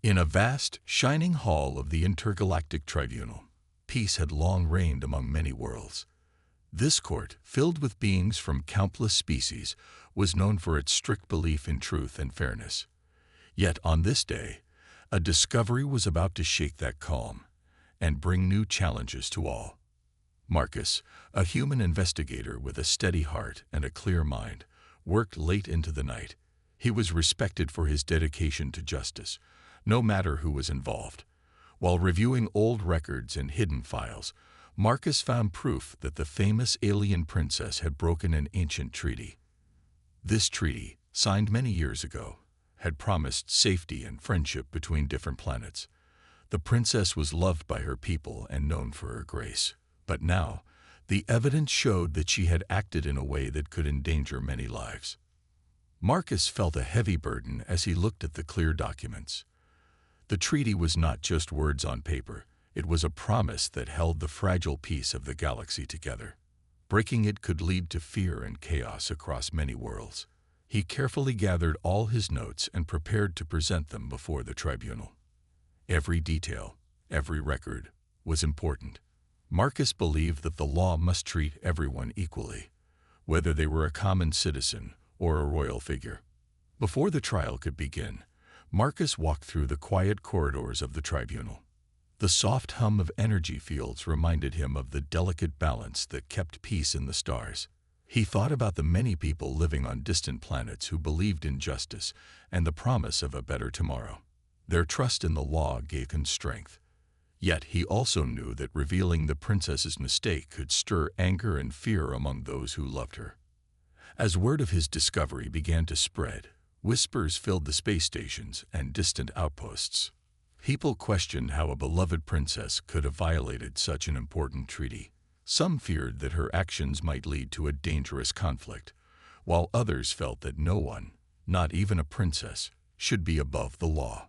In a vast, shining hall of the intergalactic tribunal, peace had long reigned among many worlds. This court, filled with beings from countless species, was known for its strict belief in truth and fairness. Yet on this day, a discovery was about to shake that calm and bring new challenges to all. Marcus, a human investigator with a steady heart and a clear mind, worked late into the night. He was respected for his dedication to justice, no matter who was involved. While reviewing old records and hidden files, Marcus found proof that the famous alien princess had broken an ancient treaty. This treaty, signed many years ago, had promised safety and friendship between different planets. The princess was loved by her people and known for her grace. But now, the evidence showed that she had acted in a way that could endanger many lives. Marcus felt a heavy burden as he looked at the clear documents. The treaty was not just words on paper, it was a promise that held the fragile peace of the galaxy together. Breaking it could lead to fear and chaos across many worlds. He carefully gathered all his notes and prepared to present them before the tribunal. Every detail, every record, was important. Marcus believed that the law must treat everyone equally, whether they were a common citizen or a royal figure. Before the trial could begin, Marcus walked through the quiet corridors of the tribunal. The soft hum of energy fields reminded him of the delicate balance that kept peace in the stars. He thought about the many people living on distant planets who believed in justice and the promise of a better tomorrow. Their trust in the law gave him strength. Yet he also knew that revealing the princess's mistake could stir anger and fear among those who loved her. As word of his discovery began to spread, whispers filled the space stations and distant outposts. People questioned how a beloved princess could have violated such an important treaty. Some feared that her actions might lead to a dangerous conflict, while others felt that no one, not even a princess, should be above the law.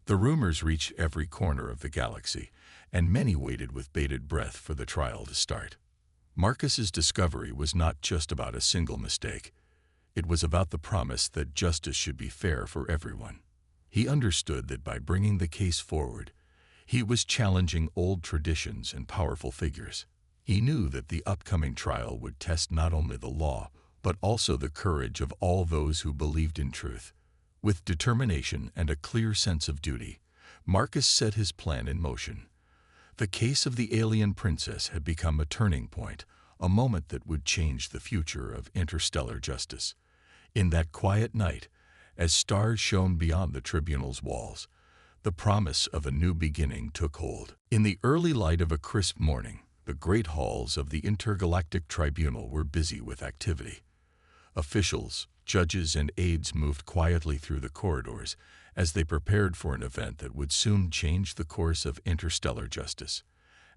The rumors reached every corner of the galaxy, and many waited with bated breath for the trial to start. Marcus's discovery was not just about a single mistake. It was about the promise that justice should be fair for everyone. He understood that by bringing the case forward, he was challenging old traditions and powerful figures. He knew that the upcoming trial would test not only the law, but also the courage of all those who believed in truth. With determination and a clear sense of duty, Marcus set his plan in motion. The case of the alien princess had become a turning point, a moment that would change the future of interstellar justice. In that quiet night, as stars shone beyond the tribunal's walls, the promise of a new beginning took hold. In the early light of a crisp morning, the great halls of the intergalactic tribunal were busy with activity. Officials, judges, and aides moved quietly through the corridors as they prepared for an event that would soon change the course of interstellar justice.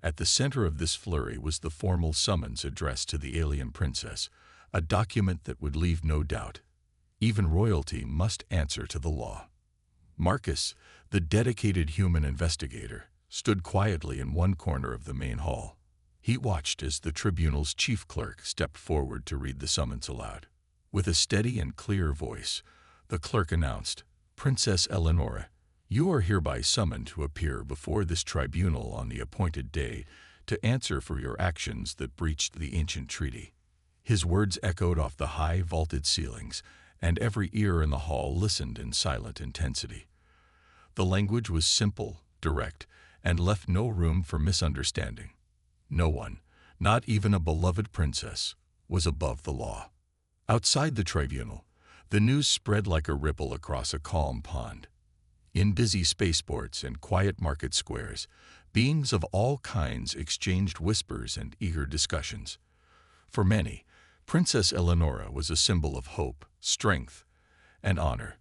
At the center of this flurry was the formal summons addressed to the alien princess, a document that would leave no doubt. Even royalty must answer to the law. Marcus, the dedicated human investigator, stood quietly in one corner of the main hall. He watched as the tribunal's chief clerk stepped forward to read the summons aloud. With a steady and clear voice, the clerk announced, "Princess Eleonora, you are hereby summoned to appear before this tribunal on the appointed day to answer for your actions that breached the ancient treaty." His words echoed off the high, vaulted ceilings, and every ear in the hall listened in silent intensity. The language was simple, direct, and left no room for misunderstanding. No one, not even a beloved princess, was above the law. Outside the tribunal, the news spread like a ripple across a calm pond. In busy spaceports and quiet market squares, beings of all kinds exchanged whispers and eager discussions. For many, Princess Eleonora was a symbol of hope, strength, and honor,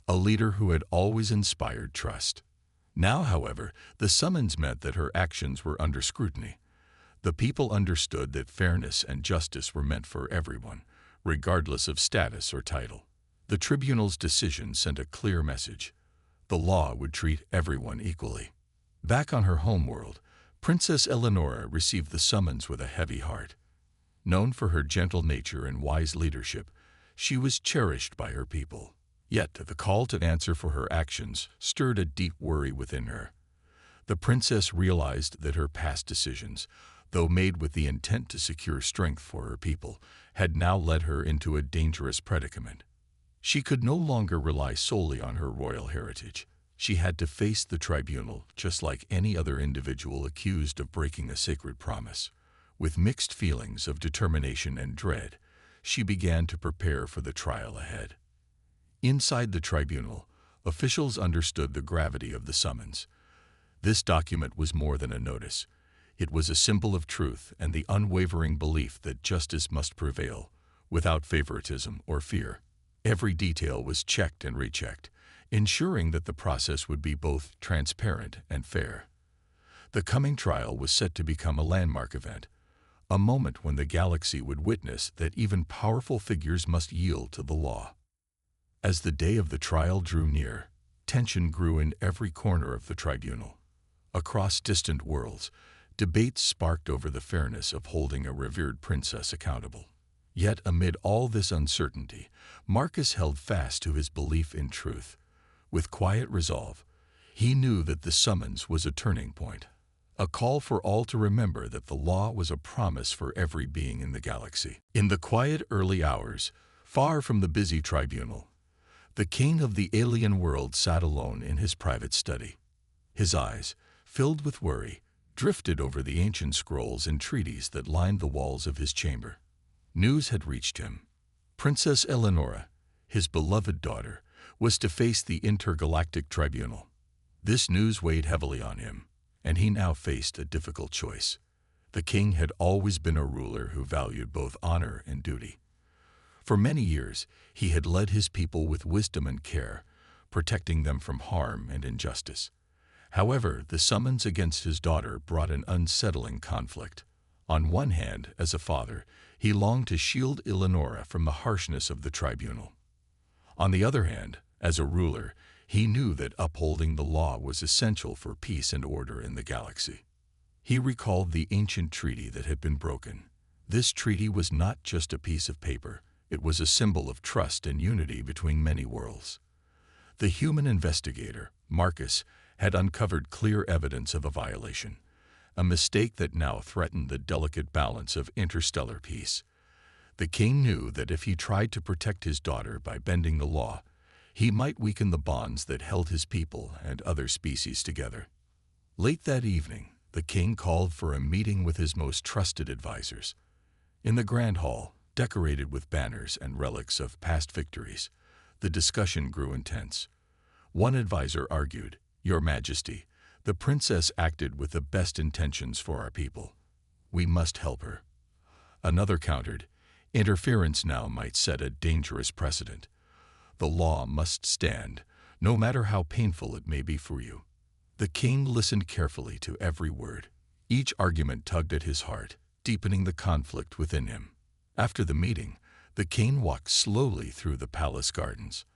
a leader who had always inspired trust. Now, however, the summons meant that her actions were under scrutiny. The people understood that fairness and justice were meant for everyone, regardless of status or title. The tribunal's decision sent a clear message. The law would treat everyone equally. Back on her homeworld, Princess Eleonora received the summons with a heavy heart. Known for her gentle nature and wise leadership, she was cherished by her people. Yet the call to answer for her actions stirred a deep worry within her. The princess realized that her past decisions, though made with the intent to secure strength for her people, had now led her into a dangerous predicament. She could no longer rely solely on her royal heritage. She had to face the tribunal just like any other individual accused of breaking a sacred promise. With mixed feelings of determination and dread, she began to prepare for the trial ahead. Inside the tribunal, officials understood the gravity of the summons. This document was more than a notice. It was a symbol of truth and the unwavering belief that justice must prevail, without favoritism or fear. Every detail was checked and rechecked, ensuring that the process would be both transparent and fair. The coming trial was set to become a landmark event, a moment when the galaxy would witness that even powerful figures must yield to the law. As the day of the trial drew near, tension grew in every corner of the tribunal. Across distant worlds, debates sparked over the fairness of holding a revered princess accountable. Yet amid all this uncertainty, Marcus held fast to his belief in truth. With quiet resolve, he knew that the summons was a turning point, a call for all to remember that the law was a promise for every being in the galaxy. In the quiet early hours, far from the busy tribunal, the king of the alien world sat alone in his private study. His eyes, filled with worry, drifted over the ancient scrolls and treaties that lined the walls of his chamber. News had reached him. Princess Eleonora, his beloved daughter, was to face the intergalactic tribunal. This news weighed heavily on him, and he now faced a difficult choice. The king had always been a ruler who valued both honor and duty. For many years, he had led his people with wisdom and care, protecting them from harm and injustice. However, the summons against his daughter brought an unsettling conflict. On one hand, as a father, he longed to shield Eleonora from the harshness of the tribunal. On the other hand, as a ruler, he knew that upholding the law was essential for peace and order in the galaxy. He recalled the ancient treaty that had been broken. This treaty was not just a piece of paper. It was a symbol of trust and unity between many worlds. The human investigator, Marcus, had uncovered clear evidence of a violation, a mistake that now threatened the delicate balance of interstellar peace. The king knew that if he tried to protect his daughter by bending the law, he might weaken the bonds that held his people and other species together. Late that evening, the king called for a meeting with his most trusted advisors. In the grand hall, decorated with banners and relics of past victories, the discussion grew intense. One advisor argued, "Your Majesty, the princess acted with the best intentions for our people. We must help her." Another countered, "Interference now might set a dangerous precedent. The law must stand, no matter how painful it may be for you." The king listened carefully to every word. Each argument tugged at his heart, deepening the conflict within him. After the meeting, the king walked slowly through the palace gardens.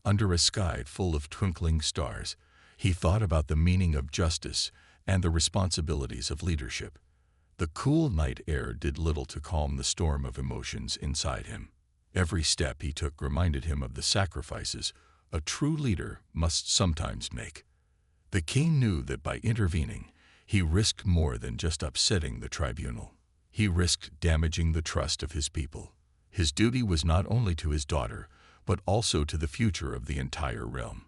Under a sky full of twinkling stars, he thought about the meaning of justice and the responsibilities of leadership. The cool night air did little to calm the storm of emotions inside him. Every step he took reminded him of the sacrifices a true leader must sometimes make. The king knew that by intervening, he risked more than just upsetting the tribunal. He risked damaging the trust of his people. His duty was not only to his daughter, but also to the future of the entire realm.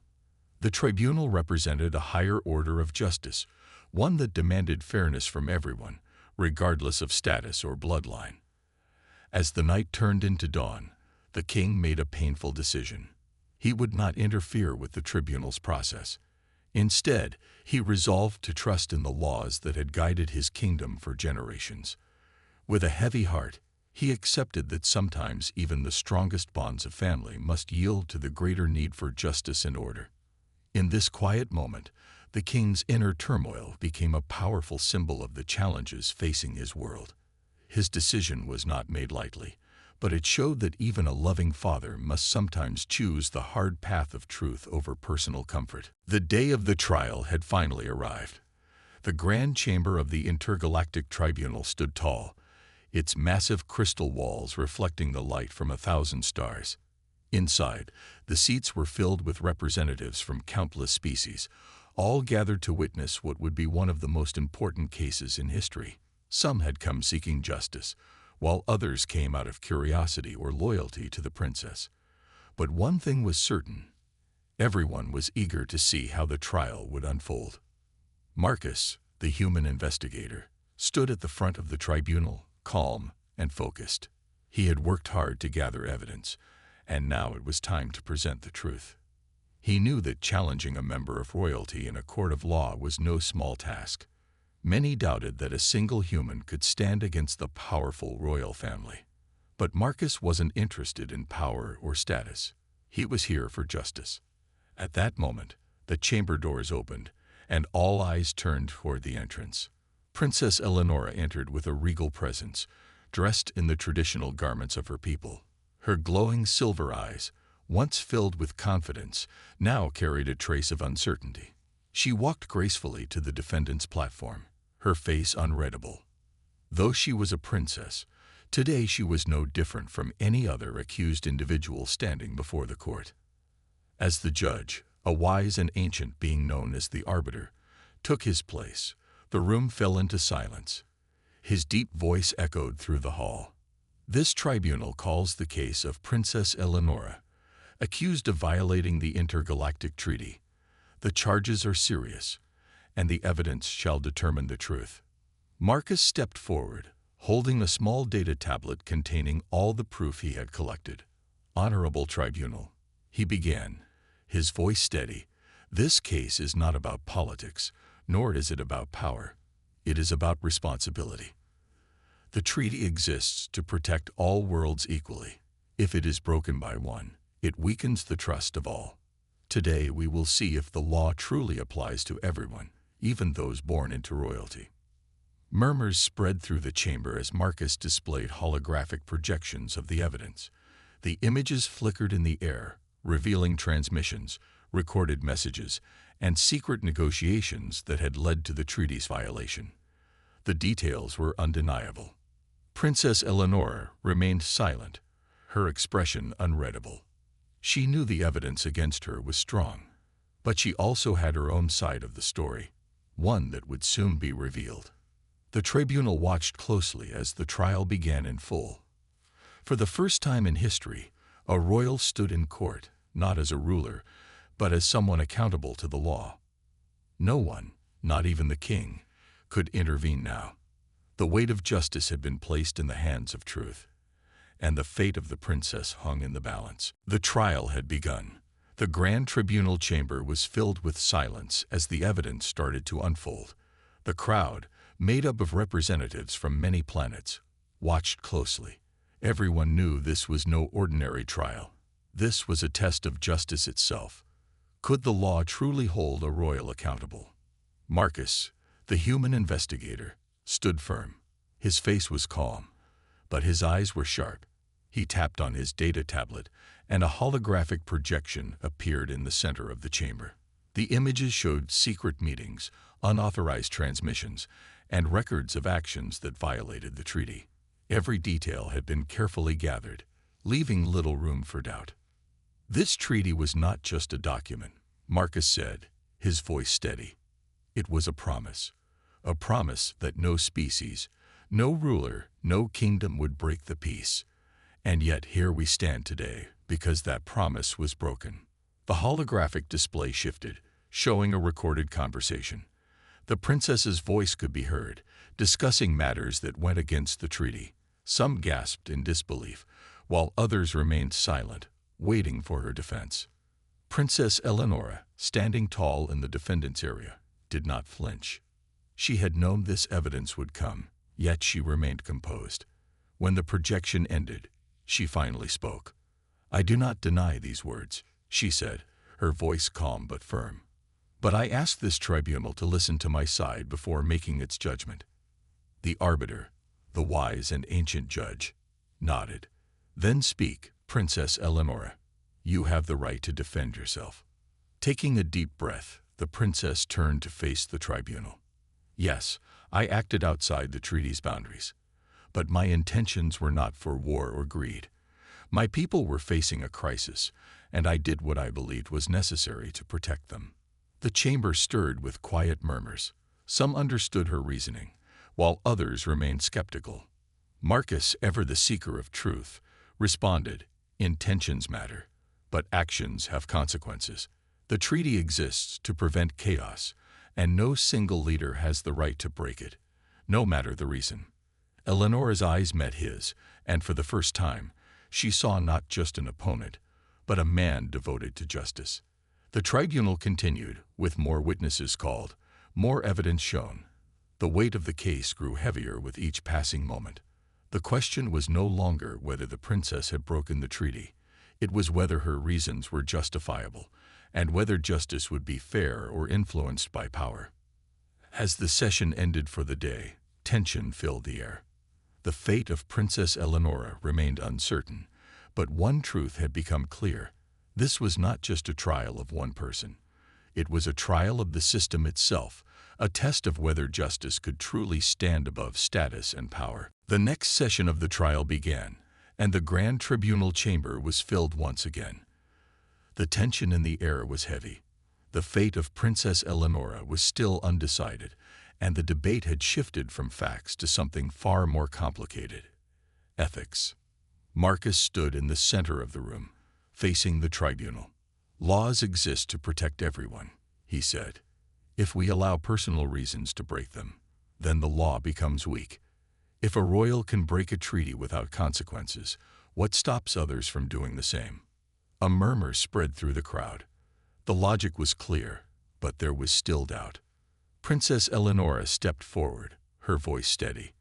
The tribunal represented a higher order of justice, one that demanded fairness from everyone, regardless of status or bloodline. As the night turned into dawn, the king made a painful decision. He would not interfere with the tribunal's process. Instead, he resolved to trust in the laws that had guided his kingdom for generations. With a heavy heart, he accepted that sometimes even the strongest bonds of family must yield to the greater need for justice and order. In this quiet moment, the king's inner turmoil became a powerful symbol of the challenges facing his world. His decision was not made lightly, but it showed that even a loving father must sometimes choose the hard path of truth over personal comfort. The day of the trial had finally arrived. The grand chamber of the intergalactic tribunal stood tall, its massive crystal walls reflecting the light from 1,000 stars. Inside, the seats were filled with representatives from countless species, all gathered to witness what would be one of the most important cases in history. Some had come seeking justice, while others came out of curiosity or loyalty to the princess. But one thing was certain: everyone was eager to see how the trial would unfold. Marcus, the human investigator, stood at the front of the tribunal, calm and focused. He had worked hard to gather evidence, and now it was time to present the truth. He knew that challenging a member of royalty in a court of law was no small task. Many doubted that a single human could stand against the powerful royal family. But Marcus wasn't interested in power or status. He was here for justice. At that moment, the chamber doors opened, and all eyes turned toward the entrance. Princess Eleonora entered with a regal presence, dressed in the traditional garments of her people. Her glowing silver eyes, once filled with confidence, now carried a trace of uncertainty. She walked gracefully to the defendant's platform, her face unreadable. Though she was a princess, today she was no different from any other accused individual standing before the court. As the judge, a wise and ancient being known as the arbiter, took his place, the room fell into silence. His deep voice echoed through the hall. This tribunal calls the case of Princess Eleonora, accused of violating the intergalactic treaty. The charges are serious, and the evidence shall determine the truth. Marcus stepped forward, holding a small data tablet containing all the proof he had collected. "Honorable tribunal," he began, his voice steady, "this case is not about politics, nor is it about power. It is about responsibility. The treaty exists to protect all worlds equally. If it is broken by one, it weakens the trust of all. Today we will see if the law truly applies to everyone, even those born into royalty." Murmurs spread through the chamber as Marcus displayed holographic projections of the evidence. The images flickered in the air, revealing transmissions, recorded messages, and secret negotiations that had led to the treaty's violation. The details were undeniable. Princess Eleonora remained silent, her expression unreadable. She knew the evidence against her was strong, but she also had her own side of the story, one that would soon be revealed. The tribunal watched closely as the trial began in full. For the first time in history, a royal stood in court, not as a ruler, but as someone accountable to the law. No one, not even the king, could intervene now. The weight of justice had been placed in the hands of truth, and the fate of the princess hung in the balance. The trial had begun. The grand tribunal chamber was filled with silence as the evidence started to unfold. The crowd, made up of representatives from many planets, watched closely. Everyone knew this was no ordinary trial. This was a test of justice itself. Could the law truly hold a royal accountable? Marcus, the human investigator, stood firm. His face was calm, but his eyes were sharp. He tapped on his data tablet, and a holographic projection appeared in the center of the chamber. The images showed secret meetings, unauthorized transmissions, and records of actions that violated the treaty. Every detail had been carefully gathered, leaving little room for doubt. This treaty was not just a document, Marcus said, his voice steady. It was a promise that no species, no ruler, no kingdom would break the peace. And yet here we stand today because that promise was broken. The holographic display shifted, showing a recorded conversation. The princess's voice could be heard, discussing matters that went against the treaty. Some gasped in disbelief, while others remained silent, waiting for her defense. Princess Eleonora, standing tall in the defendant's area, did not flinch. She had known this evidence would come, yet she remained composed. When the projection ended, she finally spoke. "I do not deny these words," she said, her voice calm but firm. "But I ask this tribunal to listen to my side before making its judgment." The arbiter, the wise and ancient judge, nodded. "Then speak, Princess Eleonora. You have the right to defend yourself." Taking a deep breath, the princess turned to face the tribunal. "Yes, I acted outside the treaty's boundaries, but my intentions were not for war or greed. My people were facing a crisis, and I did what I believed was necessary to protect them. The chamber stirred with quiet murmurs. Some understood her reasoning, while others remained skeptical. Marcus, ever the seeker of truth, responded, "Intentions matter, but actions have consequences. The treaty exists to prevent chaos, and no single leader has the right to break it, no matter the reason." Eleonora's eyes met his, and for the first time, she saw not just an opponent, but a man devoted to justice. The tribunal continued, with more witnesses called, more evidence shown. The weight of the case grew heavier with each passing moment. The question was no longer whether the princess had broken the treaty. It was whether her reasons were justifiable, and whether justice would be fair or influenced by power. As the session ended for the day, tension filled the air. The fate of Princess Eleonora remained uncertain, but one truth had become clear. This was not just a trial of one person. It was a trial of the system itself, a test of whether justice could truly stand above status and power. The next session of the trial began, and the grand tribunal chamber was filled once again. The tension in the air was heavy. The fate of Princess Eleonora was still undecided, and the debate had shifted from facts to something far more complicated: ethics. Marcus stood in the center of the room, facing the tribunal. "Laws exist to protect everyone," he said. "If we allow personal reasons to break them, then the law becomes weak. If a royal can break a treaty without consequences, what stops others from doing the same?" A murmur spread through the crowd. The logic was clear, but there was still doubt. Princess Eleonora stepped forward, her voice steady.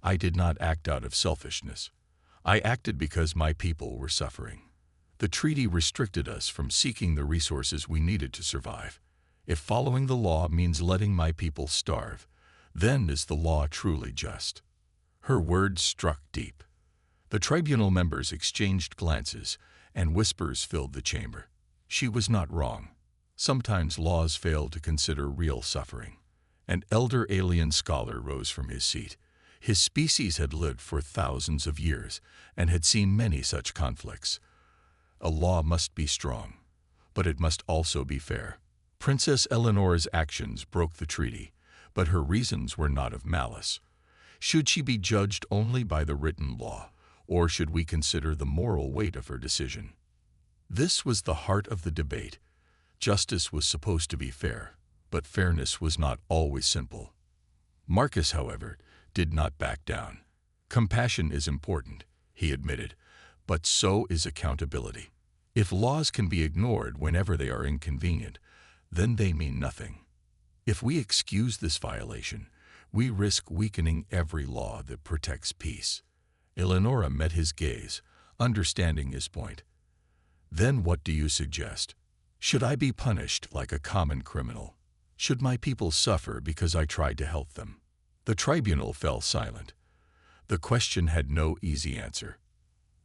"I did not act out of selfishness. I acted because my people were suffering. The treaty restricted us from seeking the resources we needed to survive. If following the law means letting my people starve, then is the law truly just?" Her words struck deep. The tribunal members exchanged glances, and whispers filled the chamber. She was not wrong. Sometimes laws fail to consider real suffering. An elder alien scholar rose from his seat. His species had lived for thousands of years and had seen many such conflicts. "A law must be strong, but it must also be fair." Princess Eleonora's actions broke the treaty, but her reasons were not of malice. Should she be judged only by the written law, or should we consider the moral weight of her decision? This was the heart of the debate. Justice was supposed to be fair, but fairness was not always simple. Marcus, however, did not back down. "Compassion is important," he admitted, "but so is accountability. If laws can be ignored whenever they are inconvenient, then they mean nothing. If we excuse this violation, we risk weakening every law that protects peace." Eleonora met his gaze, understanding his point. "Then what do you suggest? Should I be punished like a common criminal? Should my people suffer because I tried to help them?" The tribunal fell silent. The question had no easy answer.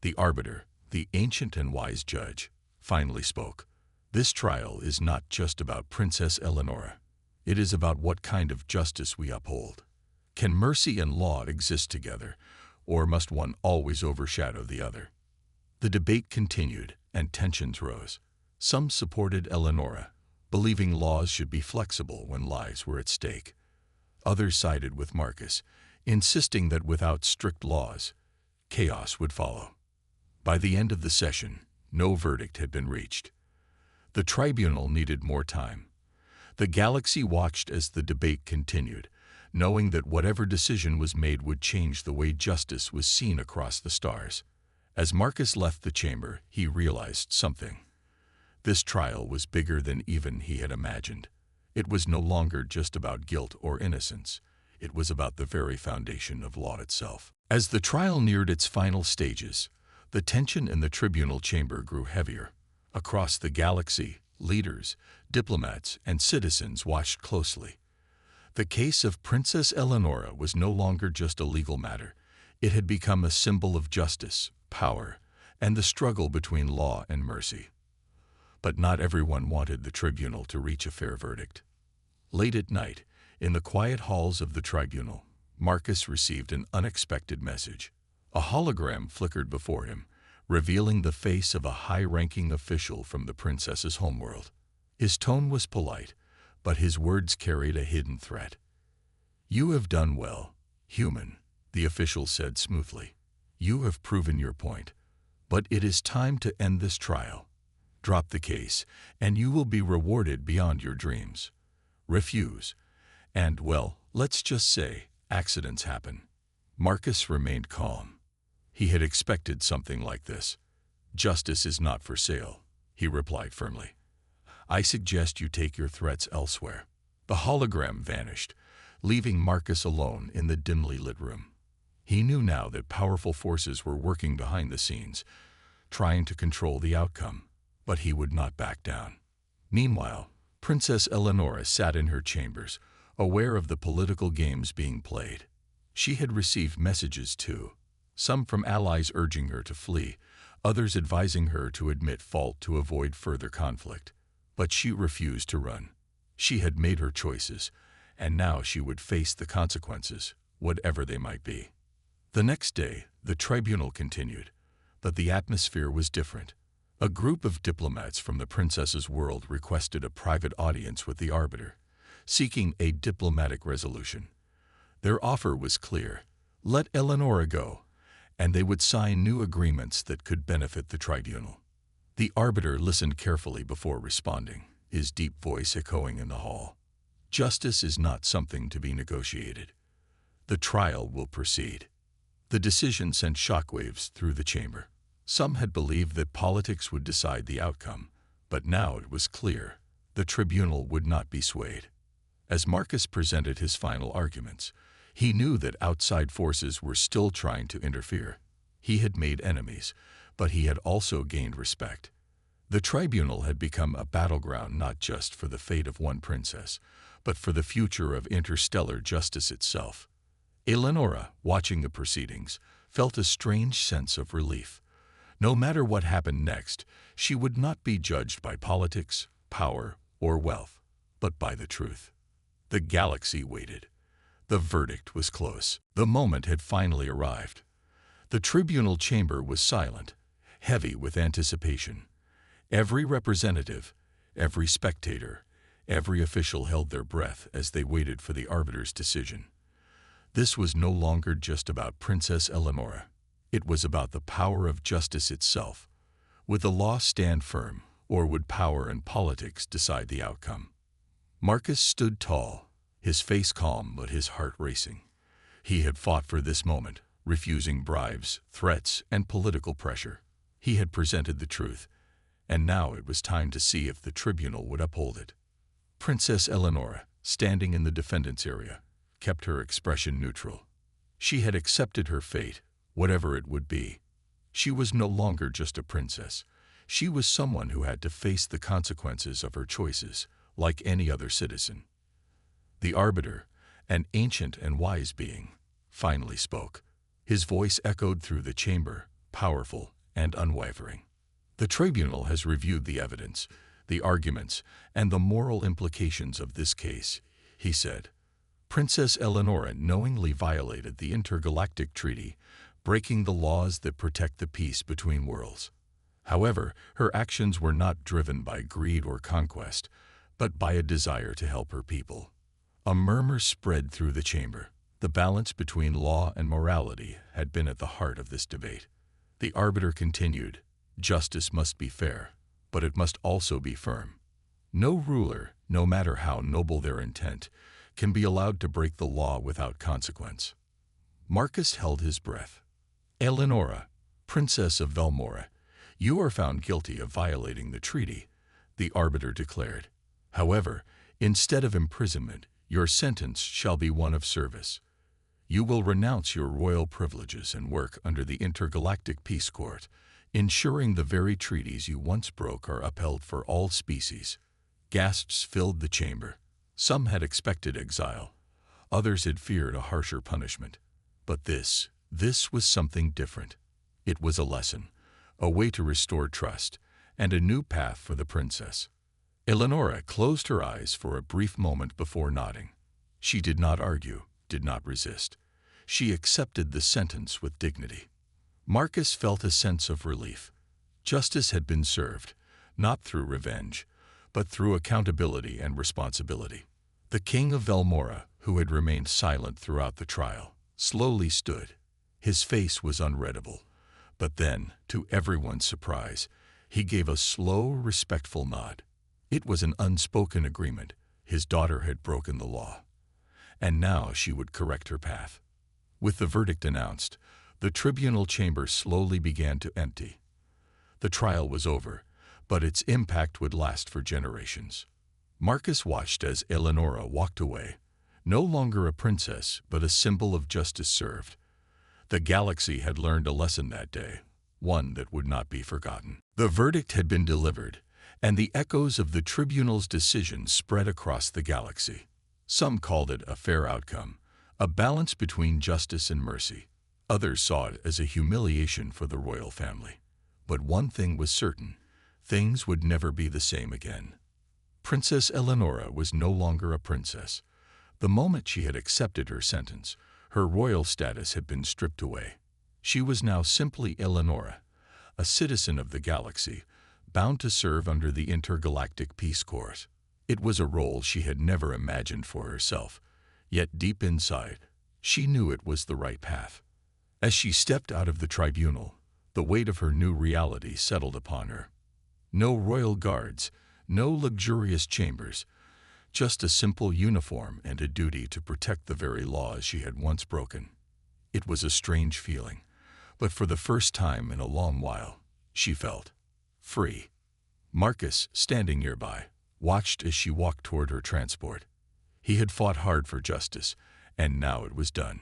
The arbiter, the ancient and wise judge, finally spoke. "This trial is not just about Princess Eleonora. It is about what kind of justice we uphold. Can mercy and law exist together, or must one always overshadow the other?" The debate continued, and tensions rose. Some supported Eleonora, believing laws should be flexible when lives were at stake. Others sided with Marcus, insisting that without strict laws, chaos would follow. By the end of the session, no verdict had been reached. The tribunal needed more time. The galaxy watched as the debate continued, knowing that whatever decision was made would change the way justice was seen across the stars. As Marcus left the chamber, he realized something. This trial was bigger than even he had imagined. It was no longer just about guilt or innocence. It was about the very foundation of law itself. As the trial neared its final stages, the tension in the tribunal chamber grew heavier. Across the galaxy, leaders, diplomats, and citizens watched closely. The case of Princess Eleonora was no longer just a legal matter. It had become a symbol of justice, power, and the struggle between law and mercy. But not everyone wanted the tribunal to reach a fair verdict. Late at night, in the quiet halls of the tribunal, Marcus received an unexpected message. A hologram flickered before him, revealing the face of a high-ranking official from the princess's homeworld. His tone was polite, but his words carried a hidden threat. "You have done well, human," the official said smoothly. "You have proven your point, but it is time to end this trial. Drop the case, and you will be rewarded beyond your dreams. Refuse, and, well, let's just say, accidents happen." Marcus remained calm. He had expected something like this. "Justice is not for sale," he replied firmly. "I suggest you take your threats elsewhere." The hologram vanished, leaving Marcus alone in the dimly lit room. He knew now that powerful forces were working behind the scenes, trying to control the outcome, but he would not back down. Meanwhile, Princess Eleonora sat in her chambers, aware of the political games being played. She had received messages too, some from allies urging her to flee, others advising her to admit fault to avoid further conflict. But she refused to run. She had made her choices, and now she would face the consequences, whatever they might be. The next day, the tribunal continued, but the atmosphere was different. A group of diplomats from the princess's world requested a private audience with the arbiter, seeking a diplomatic resolution. Their offer was clear: let Eleonora go, and they would sign new agreements that could benefit the tribunal. The arbiter listened carefully before responding, his deep voice echoing in the hall. "Justice is not something to be negotiated. The trial will proceed." The decision sent shockwaves through the chamber. Some had believed that politics would decide the outcome, but now it was clear the tribunal would not be swayed. As Marcus presented his final arguments, he knew that outside forces were still trying to interfere. He had made enemies, but he had also gained respect. The tribunal had become a battleground not just for the fate of one princess, but for the future of interstellar justice itself. Eleonora, watching the proceedings, felt a strange sense of relief. No matter what happened next, she would not be judged by politics, power, or wealth, but by the truth. The galaxy waited. The verdict was close. The moment had finally arrived. The tribunal chamber was silent, heavy with anticipation. Every representative, every spectator, every official held their breath as they waited for the arbiter's decision. This was no longer just about Princess Eleonora. It was about the power of justice itself. Would the law stand firm, or would power and politics decide the outcome? Marcus stood tall, his face calm but his heart racing. He had fought for this moment, refusing bribes, threats, and political pressure. He had presented the truth, and now it was time to see if the tribunal would uphold it. Princess Eleonora, standing in the defendant's area, kept her expression neutral. She had accepted her fate, whatever it would be. She was no longer just a princess. She was someone who had to face the consequences of her choices, like any other citizen. The arbiter, an ancient and wise being, finally spoke. His voice echoed through the chamber, powerful and unwavering. "The tribunal has reviewed the evidence, the arguments, and the moral implications of this case," he said. "Princess Eleonora knowingly violated the intergalactic treaty, breaking the laws that protect the peace between worlds. However, her actions were not driven by greed or conquest, but by a desire to help her people." A murmur spread through the chamber. The balance between law and morality had been at the heart of this debate. The arbiter continued, "Justice must be fair, but it must also be firm. No ruler, no matter how noble their intent, can be allowed to break the law without consequence." Marcus held his breath. "Eleonora, Princess of Velmora, you are found guilty of violating the treaty," the arbiter declared. "However, instead of imprisonment, your sentence shall be one of service. You will renounce your royal privileges and work under the intergalactic peace court, ensuring the very treaties you once broke are upheld for all species." Gasps filled the chamber. Some had expected exile. Others had feared a harsher punishment. But this was something different. It was a lesson, a way to restore trust, and a new path for the princess. Eleonora closed her eyes for a brief moment before nodding. She did not argue, did not resist. She accepted the sentence with dignity. Marcus felt a sense of relief. Justice had been served, not through revenge, but through accountability and responsibility. The king of Velmora, who had remained silent throughout the trial, slowly stood. His face was unreadable, but then, to everyone's surprise, he gave a slow, respectful nod. It was an unspoken agreement. His daughter had broken the law, and now she would correct her path. With the verdict announced, the tribunal chamber slowly began to empty. The trial was over, but its impact would last for generations. Marcus watched as Eleonora walked away, no longer a princess, but a symbol of justice served. The galaxy had learned a lesson that day, one that would not be forgotten. The verdict had been delivered, and the echoes of the tribunal's decision spread across the galaxy. Some called it a fair outcome, a balance between justice and mercy. Others saw it as a humiliation for the royal family. But one thing was certain: things would never be the same again. Princess Eleonora was no longer a princess. The moment she had accepted her sentence, her royal status had been stripped away. She was now simply Eleonora, a citizen of the galaxy, bound to serve under the intergalactic peace corps. It was a role she had never imagined for herself, yet deep inside, she knew it was the right path. As she stepped out of the tribunal, the weight of her new reality settled upon her. No royal guards, no luxurious chambers, just a simple uniform and a duty to protect the very laws she had once broken. It was a strange feeling, but for the first time in a long while, she felt free. Marcus, standing nearby, watched as she walked toward her transport. He had fought hard for justice, and now it was done.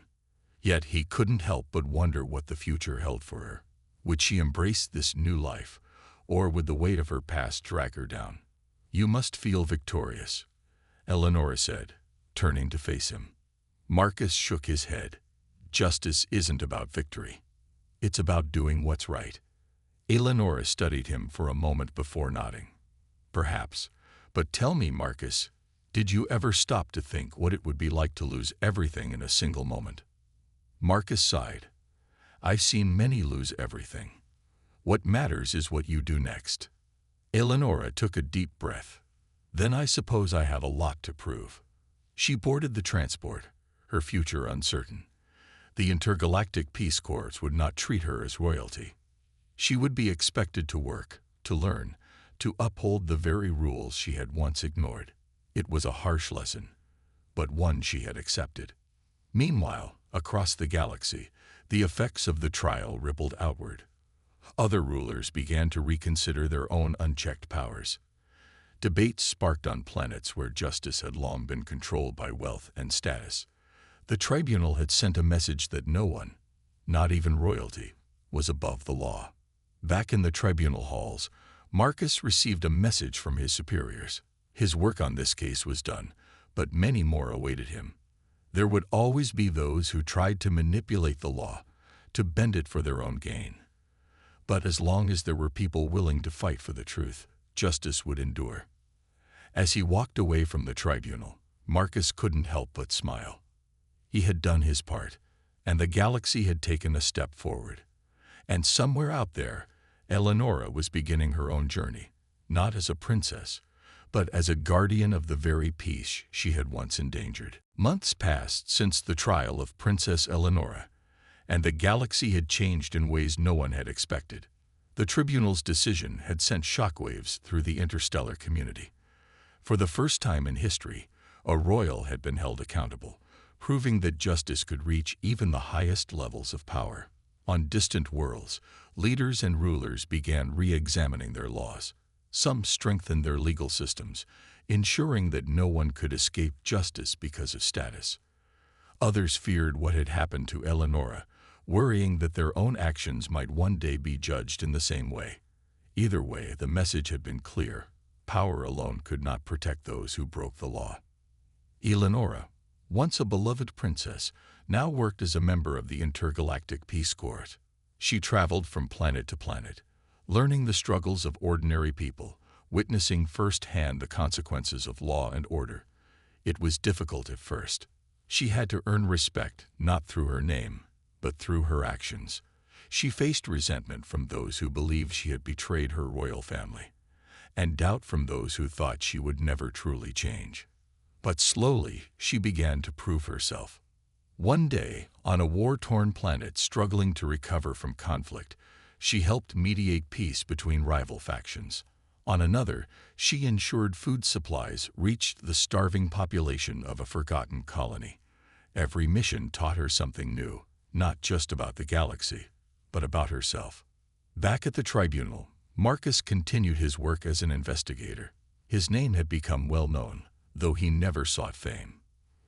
Yet he couldn't help but wonder what the future held for her. Would she embrace this new life, or would the weight of her past drag her down? "You must feel victorious," Eleonora said, turning to face him. Marcus shook his head. Justice isn't about victory. It's about doing what's right. Eleonora studied him for a moment before nodding. "Perhaps. But tell me, Marcus, did you ever stop to think what it would be like to lose everything in a single moment?" Marcus sighed. "I've seen many lose everything. What matters is what you do next." Eleonora took a deep breath. "Then I suppose I have a lot to prove." She boarded the transport, her future uncertain. The intergalactic peace corps would not treat her as royalty. She would be expected to work, to learn, to uphold the very rules she had once ignored. It was a harsh lesson, but one she had accepted. Meanwhile, across the galaxy, the effects of the trial rippled outward. Other rulers began to reconsider their own unchecked powers. Debates sparked on planets where justice had long been controlled by wealth and status. The tribunal had sent a message that no one, not even royalty, was above the law. Back in the tribunal halls, Marcus received a message from his superiors. His work on this case was done, but many more awaited him. There would always be those who tried to manipulate the law, to bend it for their own gain. But as long as there were people willing to fight for the truth, justice would endure. As he walked away from the tribunal, Marcus couldn't help but smile. He had done his part, and the galaxy had taken a step forward. And somewhere out there, Eleonora was beginning her own journey, not as a princess, but as a guardian of the very peace she had once endangered. Months passed since the trial of Princess Eleonora, and the galaxy had changed in ways no one had expected. The tribunal's decision had sent shockwaves through the interstellar community. For the first time in history, a royal had been held accountable, proving that justice could reach even the highest levels of power. On distant worlds, leaders and rulers began re-examining their laws. Some strengthened their legal systems, ensuring that no one could escape justice because of status. Others feared what had happened to Eleonora, worrying that their own actions might one day be judged in the same way. Either way, the message had been clear: power alone could not protect those who broke the law. Eleonora, once a beloved princess, now worked as a member of the intergalactic peace corps. She traveled from planet to planet, learning the struggles of ordinary people, witnessing firsthand the consequences of law and order. It was difficult at first. She had to earn respect not through her name, but through her actions. She faced resentment from those who believed she had betrayed her royal family, and doubt from those who thought she would never truly change. But slowly, she began to prove herself. One day, on a war-torn planet struggling to recover from conflict, she helped mediate peace between rival factions. On another, she ensured food supplies reached the starving population of a forgotten colony. Every mission taught her something new, not just about the galaxy, but about herself. Back at the tribunal, Marcus continued his work as an investigator. His name had become well known, though he never sought fame.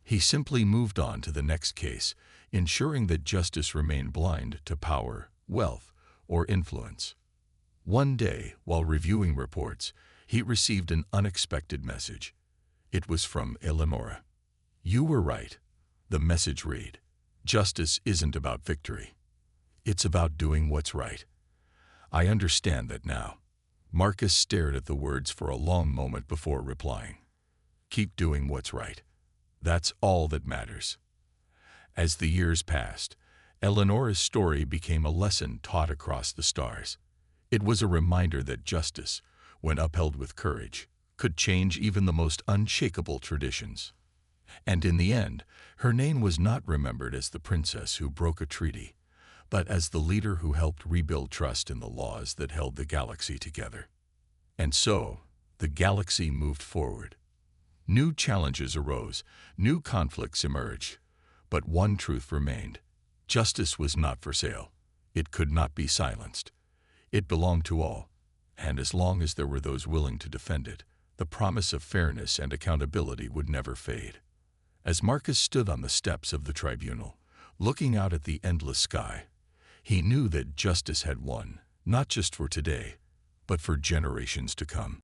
He simply moved on to the next case, ensuring that justice remained blind to power, wealth, or influence. One day, while reviewing reports, he received an unexpected message. It was from Eleonora. "You were right," the message read. "Justice isn't about victory. It's about doing what's right." "I understand that now." Marcus stared at the words for a long moment before replying. "Keep doing what's right. That's all that matters." As the years passed, Eleonora's story became a lesson taught across the stars. It was a reminder that justice, when upheld with courage, could change even the most unshakable traditions. And in the end, her name was not remembered as the princess who broke a treaty, but as the leader who helped rebuild trust in the laws that held the galaxy together. And so, the galaxy moved forward. New challenges arose, new conflicts emerged, but one truth remained. Justice was not for sale. It could not be silenced. It belonged to all, and as long as there were those willing to defend it, the promise of fairness and accountability would never fade. As Marcus stood on the steps of the tribunal, looking out at the endless sky, he knew that justice had won, not just for today, but for generations to come.